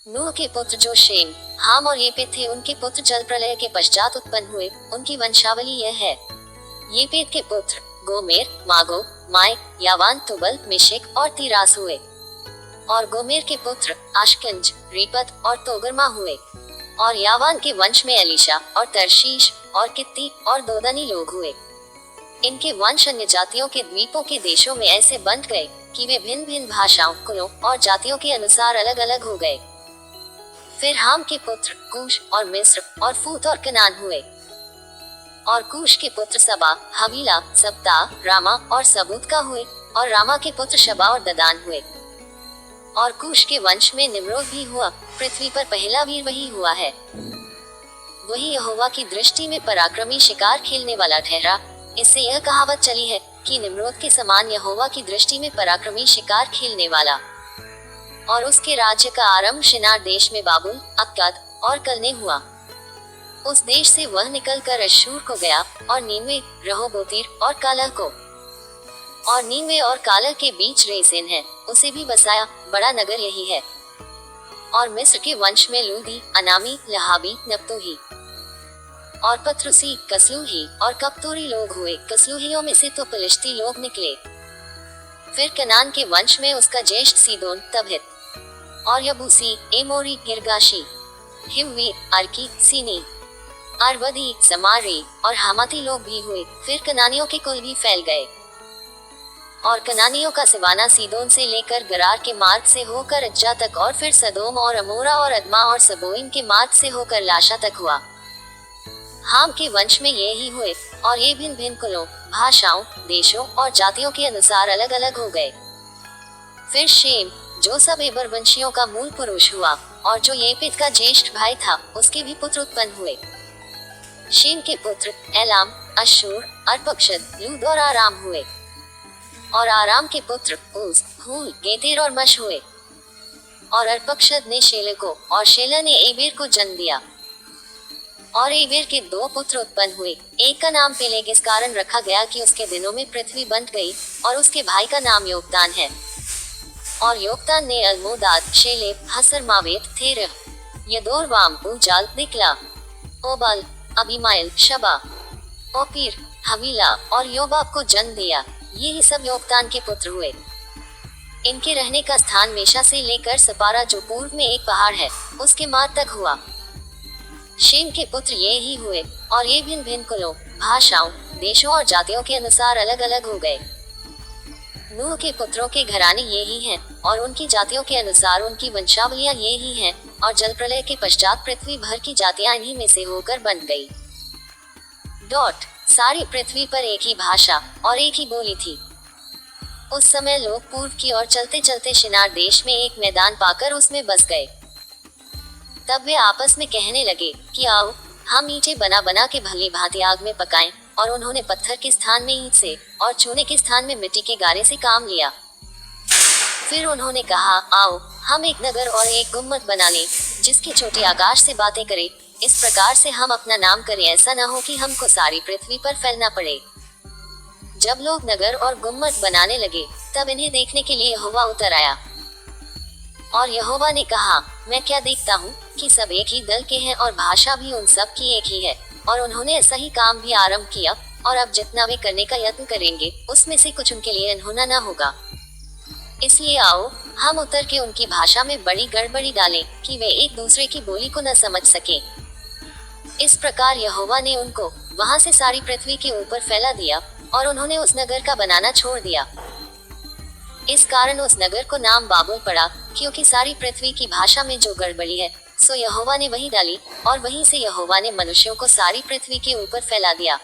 नूह के पुत्र जो शेम, हाम और येपेत थे, उनके पुत्र जल प्रलय के पश्चात उत्पन्न हुए। उनकी वंशावली यह है। येपेत के पुत्र गोमेर, मागो, माय, यावान, तुबल, मिशेक और तीरास हुए। और गोमेर के पुत्र आशकंज, रिपत और तोगरमा हुए। और यावान के वंश में एलिशा और तरशीश और कित्ती और दोदनी लोग हुए। इनके वंश अन्य जातियों के द्वीपों के देशों में ऐसे बंट गए कि वे भिन्न भिन्न भाषाओं, कुलों और जातियों के अनुसार अलग अलग हो गए। फिर हाम के पुत्र कूश और मिस्र और फूत और कनान हुए। और कूश के पुत्र सबा, हवीला, सप्ता, रामा और सबूत का हुए। और रामा के पुत्र शबा और ददान हुए। और कूश के वंश में निम्रोद भी हुआ। पृथ्वी पर पहला वीर वही हुआ है। वही यहोवा की दृष्टि में पराक्रमी शिकार खेलने वाला ठहरा। इससे यह कहावत चली है कि निम्रोद के समान यहोवा की दृष्टि में पराक्रमी शिकार खेलने वाला। और उसके राज्य का आरंभ शिनार देश में बाबुल, अक्कद और कलने हुआ। उस देश से वह निकलकर अश्शूर को गया और नीनवे, रहोबोतीर और कालह को। और नीनवे और कालह के बीच रेसेन है, उसे भी बसाया। बड़ा नगर यही है। और मिस्र के वंश में लूदी, अनामी, लहाबी, नप्तोही और पत्रुसी, कसलूही और कप्तोरी लोग हुए। कसलूहियों में से तो पलिश्ती लोग निकले। फिर कनान के वंश में उसका ज्येष्ठ सीदोन, तबहित और यबूसी, एमोरी, गिरगाशी, हिव्वी, अर्की, सीनी, अरवदी, समारी और हमाती लोग भी हुए। फिर कनानियों के कुल भी फैल गए। और कनानियों का सिवाना सीदोन से लेकर गरार के मार्ग से होकर अज्जा तक, और फिर सदोम और अमोरा और अदमा और सबोइम के मार्ग से होकर लाशा तक हुआ। हाम के वंश में ये ही हुए। और ये भिन्न भिन्न कुलों, भाषाओं, देशों और जातियों के अनुसार अलग अलग हो गए। फिर शेम, जो सब एबर वंशियों का मूल पुरुष हुआ और जो येपेत का ज्येष्ठ भाई था, उसके भी पुत्र उत्पन्न हुए। शेम के पुत्र एलाम, अश्शूर, अर्पक्षद, लूद और आराम हुए। और आराम के पुत्र ऊज, हूल, गेतेर और मश हुए। और अर्पक्षद ने शेले को और शेला ने एबेर को जन्म दिया। और एबेर के दो पुत्र उत्पन्न हुए। एक का नाम पेलेग इस कारण रखा गया कि उसके दिनों में पृथ्वी बंट गई। और उसके भाई का नाम योक्तान है। और योक्तान ने अल्मोदाद, शेलेब, हसर मावेत, थेरह, यदोरवाम, उजाल, दिकला, ओबल, अबीमाइल, शबा, ओपीर, हवीला और योबाब को जन्म दिया। ये ही सब योक्तान के पुत्र हुए। इनके रहने का स्थान मेशा से लेकर सपारा, जो पूर्व में एक पहाड़ है, उसके माद तक हुआ। शेम के पुत्र ये ही हुए। और ये भिन्न भिन्न कुलों, भाषाओं, देशों और जातियों के अनुसार अलग अलग हो गए। नूह के पुत्रों के घराने ये ही हैं, और उनकी जातियों के अनुसार उनकी वंशावलियां ये ही हैं। और जल प्रलय के पश्चात पृथ्वी भर की जातियां इन्हीं में से होकर बन गई। सारी पृथ्वी पर एक ही भाषा और एक ही बोली थी। उस समय लोग पूर्व की ओर चलते चलते शिनार देश में एक मैदान पाकर उसमें बस गए। तब वे आपस में कहने लगे कि आओ, हम ईंटें बना बना के भली भांति आग में पकाएं। और उन्होंने पत्थर के स्थान में ईंट से और चूने के स्थान में मिट्टी के गारे से काम लिया। फिर उन्होंने कहा, आओ, हम एक नगर और एक गुम्मट बना लें, जिसकी चोटी आकाश से बातें करे। इस प्रकार से हम अपना नाम करें, ऐसा न हो कि हमको सारी पृथ्वी पर फैलना पड़े। जब लोग नगर और गुम्मट बनाने लगे, तब इन्हें देखने के लिए यहोवा उतर आया। और यहोवा ने कहा, मैं क्या देखता हूँ कि सब एक ही दल के हैं और भाषा भी उन सब की एक ही है। और उन्होंने ऐसा ही काम भी आरंभ किया। और अब जितना वे करने का यत्न करेंगे, उसमें से कुछ उनके लिए अनहोना न होगा। इसलिए आओ, हम उतर के उनकी भाषा में बड़ी गड़बड़ी डालें कि वे एक दूसरे की बोली को न समझ सके। इस प्रकार यहोवा ने उनको वहां से सारी पृथ्वी के ऊपर फैला दिया। और उन्होंने उस नगर का बनाना छोड़ दिया। इस कारण उस नगर को नाम बाबुल पड़ा, क्योंकि सारी पृथ्वी की भाषा में जो गड़बड़ी है, सो यहोवा ने वही डाली। और वहीं से यहोवा ने मनुष्यों को सारी पृथ्वी के ऊपर फैला दिया।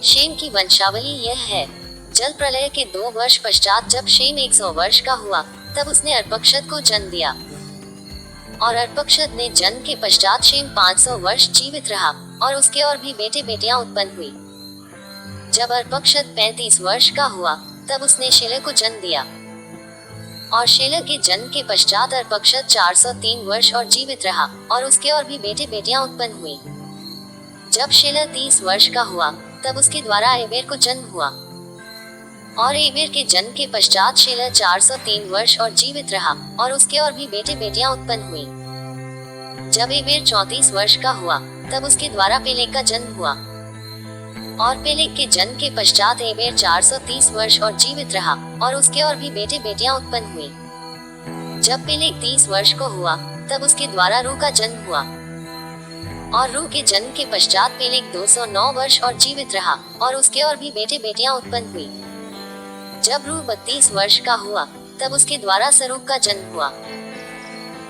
शेम की वंशावली यह है। जल प्रलय के 2 वर्ष पश्चात जब शेम 100 वर्ष का हुआ, तब उसने अर्पक्षद को जन्म दिया। और अर्पक्षद ने जन्म के पश्चात शेम 500 वर्ष जीवित रहा। और उसके और भी बेटे बेटियां उत्पन्न हुई। जब अर्पक्षद 35 वर्ष का हुआ, तब उसने शेलह को जन्म दिया। और शेलह के जन्म के पश्चात अर्पक्षद 403 वर्ष और जीवित रहा। और उसके और भी बेटे बेटियां उत्पन्न हुई। जब शेलह 30 वर्ष का हुआ, तब उसके द्वारा एबेर को जन्म हुआ। और एबेर के जन्म के पश्चात शेलह 403 वर्ष और जीवित रहा, और उसके और भी बेटे बेटियां उत्पन्न हुई। जब एबेर 34 वर्ष का हुआ, तब उसके द्वारा पेलेग का जन्म हुआ। और पेलेग के जन्म के पश्चात एबेर 430 वर्ष और जीवित रहा, और उसके और भी बेटे बेटियां उत्पन्न हुई। जब पेलेग 30 वर्ष को हुआ, तब उसके द्वारा रू का जन्म हुआ। और रू के जन्म के पश्चात पेलेग 209 वर्ष और जीवित रहा, और उसके और भी बेटे बेटियां उत्पन्न हुई। जब रू 32 वर्ष का हुआ, तब उसके द्वारा सरूग का जन्म हुआ।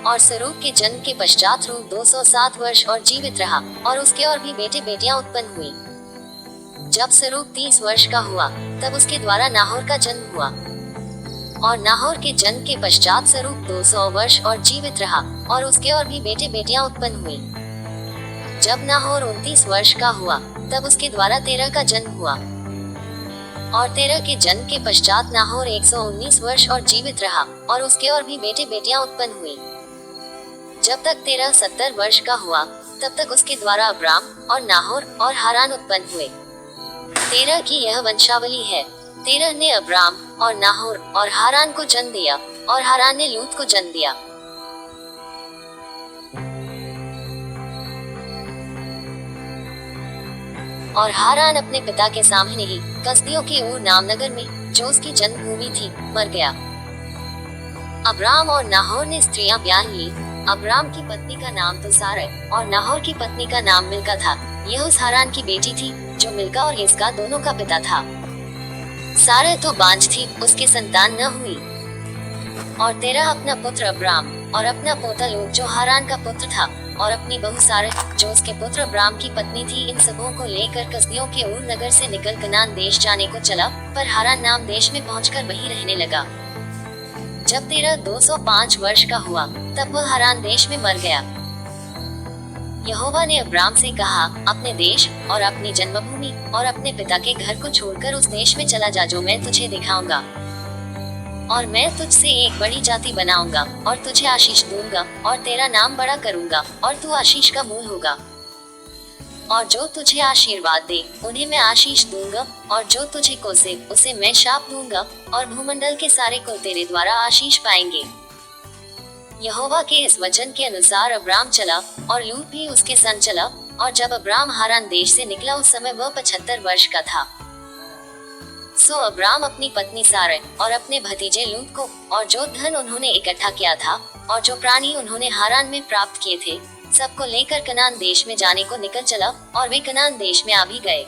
और सरूग के जन्म के पश्चात रू 207 वर्ष और जीवित रहा, और उसके और भी बेटे बेटियां उत्पन्न हुई। जब सरूग 30 वर्ष का हुआ, तब उसके द्वारा नाहोर का जन्म हुआ। और नाहोर के जन्म के पश्चात सरूग 200 वर्ष और जीवित रहा, और उसके और भी बेटे बेटियां उत्पन्न हुई। जब नाहोर 29 वर्ष का हुआ, तब उसके द्वारा तेरह का जन्म हुआ। और तेरह के जन्म के पश्चात नाहोर 119 वर्ष और जीवित रहा, और उसके और भी बेटे बेटियां उत्पन्न हुई। जब तक तेरह 70 वर्ष का हुआ, तब तक उसके द्वारा अब्राम और नाहोर और हारान उत्पन्न हुए। तेरह की यह वंशावली है। तेरह ने अब्राम और नाहोर और हारान को जन्म दिया, और हारान ने लूत को जन्म दिया। और हारान अपने पिता के सामने ही कसदियों के ऊर नाम नगर में, जो उसकी जन्मभूमि थी, मर गया। अब्राम और नाहोर ने स्त्रियां ब्याह ली। अब्राम की पत्नी का नाम तो सारै और नाहोर की पत्नी का नाम मिल्का था। यह उस हारान की बेटी थी, जो मिल्का और इसका दोनों का पिता था। सारै तो बांझ थी, उसके संतान न हुई। और तेरह अपना पुत्र अब्राम और अपना पोता लूत, जो हारान का पुत्र था, और अपनी बहू सारै, जो उसके पुत्र अब्राम की पत्नी थी, इन सबों को लेकर कसदियों के ऊर नगर से निकल कनान देश जाने को चला, पर हारान नाम देश में पहुंचकर वहीं रहने लगा। जब तेरह 205 वर्ष का हुआ, तब वह हारान देश में मर गया। यहोवा ने अब्राम से कहा, अपने देश और अपनी जन्मभूमि और अपने पिता के घर को छोड़कर उस देश में चला जा, जो मैं तुझे दिखाऊंगा। और मैं तुझसे एक बड़ी जाति बनाऊंगा, और तुझे आशीष दूंगा, और तेरा नाम बड़ा करूंगा, और तू आशीष का मूल होगा। और जो तुझे आशीर्वाद दे, उन्हें मैं आशीष दूंगा, और जो तुझे कोसे, उसे मैं शाप दूंगा, और भूमंडल के सारे कुल तेरे द्वारा आशीष पाएंगे। यहोवा के इस वचन के अनुसार अब्राम चला, और लूत भी उसके संग चला। और जब अब्राम हारान देश से निकला, उस समय वह 75 वर्ष का था। सो अब्राम अपनी पत्नी सारै और अपने भतीजे लूत को, और जो धन उन्होंने इकट्ठा किया था, और जो प्राणी उन्होंने हारान में प्राप्त किए थे, सबको लेकर कनान देश में जाने को निकल चला, और वे कनान देश में आ भी गए।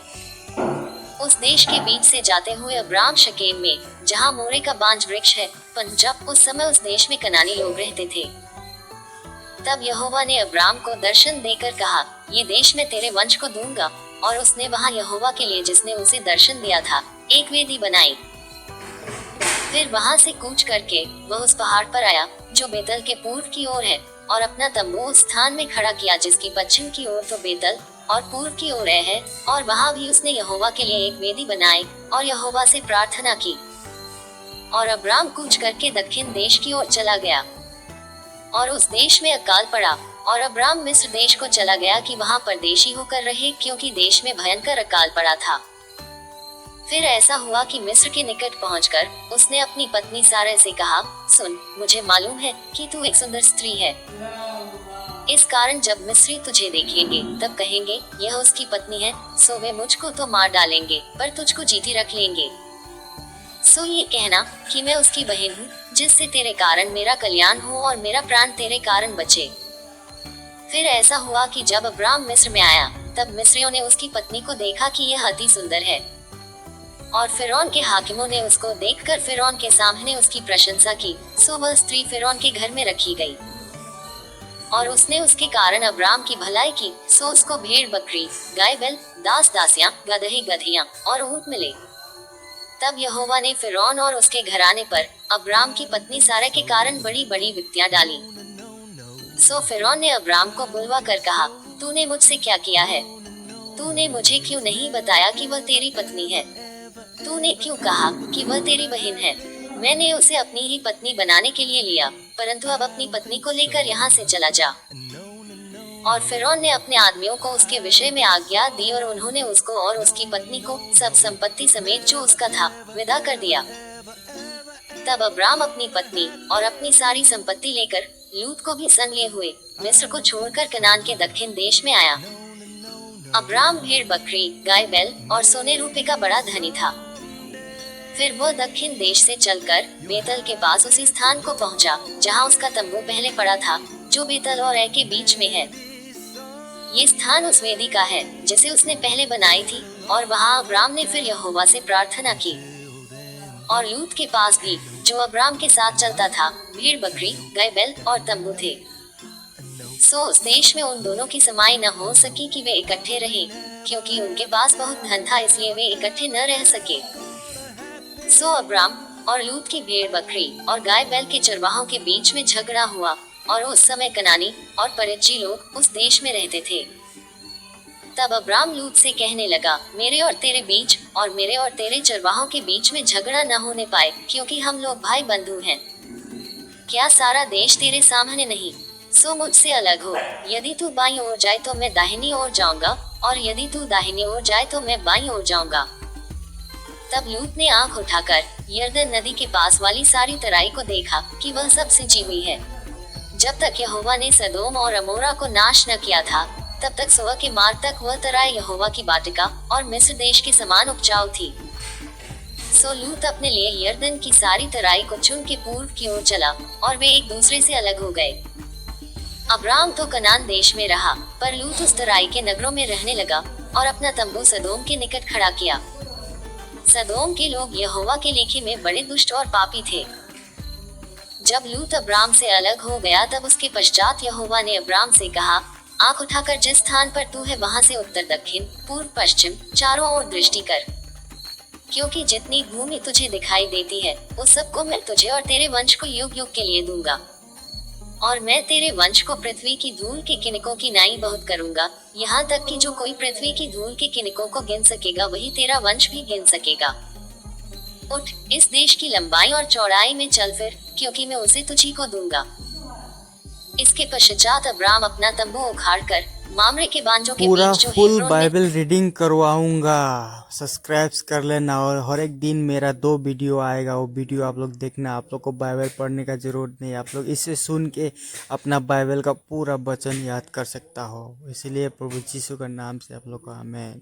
उस देश के बीच से जाते हुए अब्राम शकेम में, जहाँ मोरे का बांज वृक्ष है, पहुंचा। उस समय उस देश में कनानी लोग रहते थे। तब यहोवा ने अब्राम को दर्शन देकर कहा, ये देश मैं तेरे वंश को दूंगा। और उसने वहाँ यहोवा के लिए, जिसने उसे दर्शन दिया था, एक वेदी बनाई। फिर वहाँ से कूच करके वह उस पहाड़ पर आया, जो बेतल के पूर्व की ओर है, और अपना तंबू उस स्थान में खड़ा किया, जिसकी पश्चिम की ओर तो बेतल और पूर्व की ओर है। और वहाँ भी उसने यहोवा के लिए एक वेदी बनाई, और यहोवा से प्रार्थना की। और अब्राम कूच करके दक्षिण देश की ओर चला गया। और उस देश में अकाल पड़ा, और अब्राम मिस्र देश को चला गया कि वहाँ परदेशी होकर रहे, क्योंकि देश में भयंकर अकाल पड़ा था। फिर ऐसा हुआ कि मिस्र के निकट पहुंचकर उसने अपनी पत्नी सारै से कहा, सुन, मुझे मालूम है कि तू एक सुंदर स्त्री है। इस कारण जब मिस्री तुझे देखेंगे, तब कहेंगे, यह उसकी पत्नी है। सो वे मुझको तो मार डालेंगे, पर तुझको जीती रख लेंगे। सो ये कहना कि मैं उसकी बहन हूँ, जिससे तेरे कारण मेरा कल्याण हो और मेरा प्राण तेरे कारण बचे। फिर ऐसा हुआ कि जब अब्राम मिस्र में आया, तब मिस्रियों ने उसकी पत्नी को देखा कि यह अति सुंदर है। और फिरौन के हाकिमों ने उसको देखकर फिरौन के सामने उसकी प्रशंसा की। सो वह स्त्री फिरौन के घर में रखी गई, और उसने उसके कारण अब्राम की भलाई की। सो उसको भेड़ बकरी, गाय बैल, दास दासियां, गदहे गधियां और ऊंट मिले। तब यहोवा ने फिरौन और उसके घराने पर अब्राम की पत्नी सारै के कारण बड़ी बड़ी विपत्तियां डाली। सो फिरौन ने अब्राम को बुलवा कर कहा, तूने मुझसे क्या किया है? तूने मुझे क्यों नहीं बताया कि वह तेरी पत्नी है? तूने क्यों कहा कि वह तेरी बहन है? मैंने उसे अपनी ही पत्नी बनाने के लिए लिया, परंतु अब अपनी पत्नी को लेकर यहाँ से चला जा। और फिरौन ने अपने आदमियों को उसके विषय में आज्ञा दी और उन्होंने उसको और उसकी पत्नी को सब संपत्ति समेत जो उसका था विदा कर दिया। तब अब्राम अपनी पत्नी और अपनी सारी संपत्ति लेकर लूत को भी संग लिए हुए मिस्र को छोड़कर कनान के दक्षिण देश में आया। अब्राम भेड़ बकरी गाय बैल और सोने रूपे का बड़ा धनी था। फिर वो दक्षिण देश से चलकर बेतल के पास उसी स्थान को पहुंचा जहां उसका तंबू पहले पड़ा था, जो बेतल और ऐ के बीच में है। ये स्थान उस वेदी का है जिसे उसने पहले बनाई थी, और वहां अब्राम ने फिर यहोवा से प्रार्थना की। और लूत के पास भी जो अब्राम के साथ चलता था भेड़ बकरी गाय बैल और तंबू थे। सो उस देश में उन दोनों की समाई न हो सकी कि वे इकट्ठे रहे, क्योंकि उनके पास बहुत धन था, इसलिए वे इकट्ठे न रह सके। सो अब्राम और लूत की भेड़ बकरी और गाय बैल के चरवाहों के बीच में झगड़ा हुआ, और उस समय कनानी और परिज्जी लोग उस देश में रहते थे। तब अब्राम लूत से कहने लगा, मेरे और तेरे बीच और मेरे और तेरे चरवाहों के बीच में झगड़ा न होने पाए, क्योंकि हम लोग भाई बंधु हैं। क्या सारा देश तेरे सामने नहीं? सो मुझसे अलग हो। यदि तू बाईं ओर जाए तो मैं दाहिनी ओर जाऊंगा, और यदि तू दाहिनी ओर जाए तो मैं बाईं ओर जाऊंगा। तब लूत ने आंख उठाकर यरदन नदी के पास वाली सारी तराई को देखा कि वह सब सिंची हुई है। जब तक यहोवा ने सदोम और अमोरा को नाश न किया था, तब तक सुबह के मार्ग तक वह तराई यहोवा की बाटिका और मिस्र देश के समान उपजाऊ थी। सो लूत अपने लिए यरदन की सारी तराई को चुन के पूर्व की ओर चला, और वे एक दूसरे से अलग हो गए। अब्राम तो कनान देश में रहा, पर लूत उस तराई के नगरों में रहने लगा और अपना तंबू सदोम के निकट खड़ा किया। सदोम के लोग यहोवा के लेखे में बड़े दुष्ट और पापी थे। जब लूत अब्राम से अलग हो गया, तब उसके पश्चात यहोवा ने अब्राम से कहा, आंख उठाकर जिस स्थान पर तू है वहां से उत्तर दक्षिण पूर्व पश्चिम चारों ओर दृष्टि कर, क्योंकि जितनी भूमि तुझे दिखाई देती है उस सब को मैं तुझे और तेरे वंश को युग युग के लिए दूंगा। और मैं तेरे वंश को पृथ्वी की धूल के किनकों की नाई बहुत करूंगा, यहाँ तक कि जो कोई पृथ्वी की धूल के किनकों को गिन सकेगा वही तेरा वंश भी गिन सकेगा। उठ, इस देश की लंबाई और चौड़ाई में चल फिर, क्योंकि मैं उसे तुझी को दूंगा। इसके पश्चात अब्राम अपना तंबू उखाड़कर मामरे के बांजों के पूरा बीच जो फुल हेब्रोन में बाइबल रीडिंग करवाऊंगा। सब्सक्राइब कर लेना, और हर एक दिन मेरा 2 वीडियो आएगा, वो वीडियो आप लोग देखना। आप लोग को बाइबल पढ़ने का जरूरत नहीं, आप लोग इसे सुन के अपना बाइबल का पूरा वचन याद कर सकता हो। इसलिए प्रभु यीशु का नाम से आप लोग को आमीन।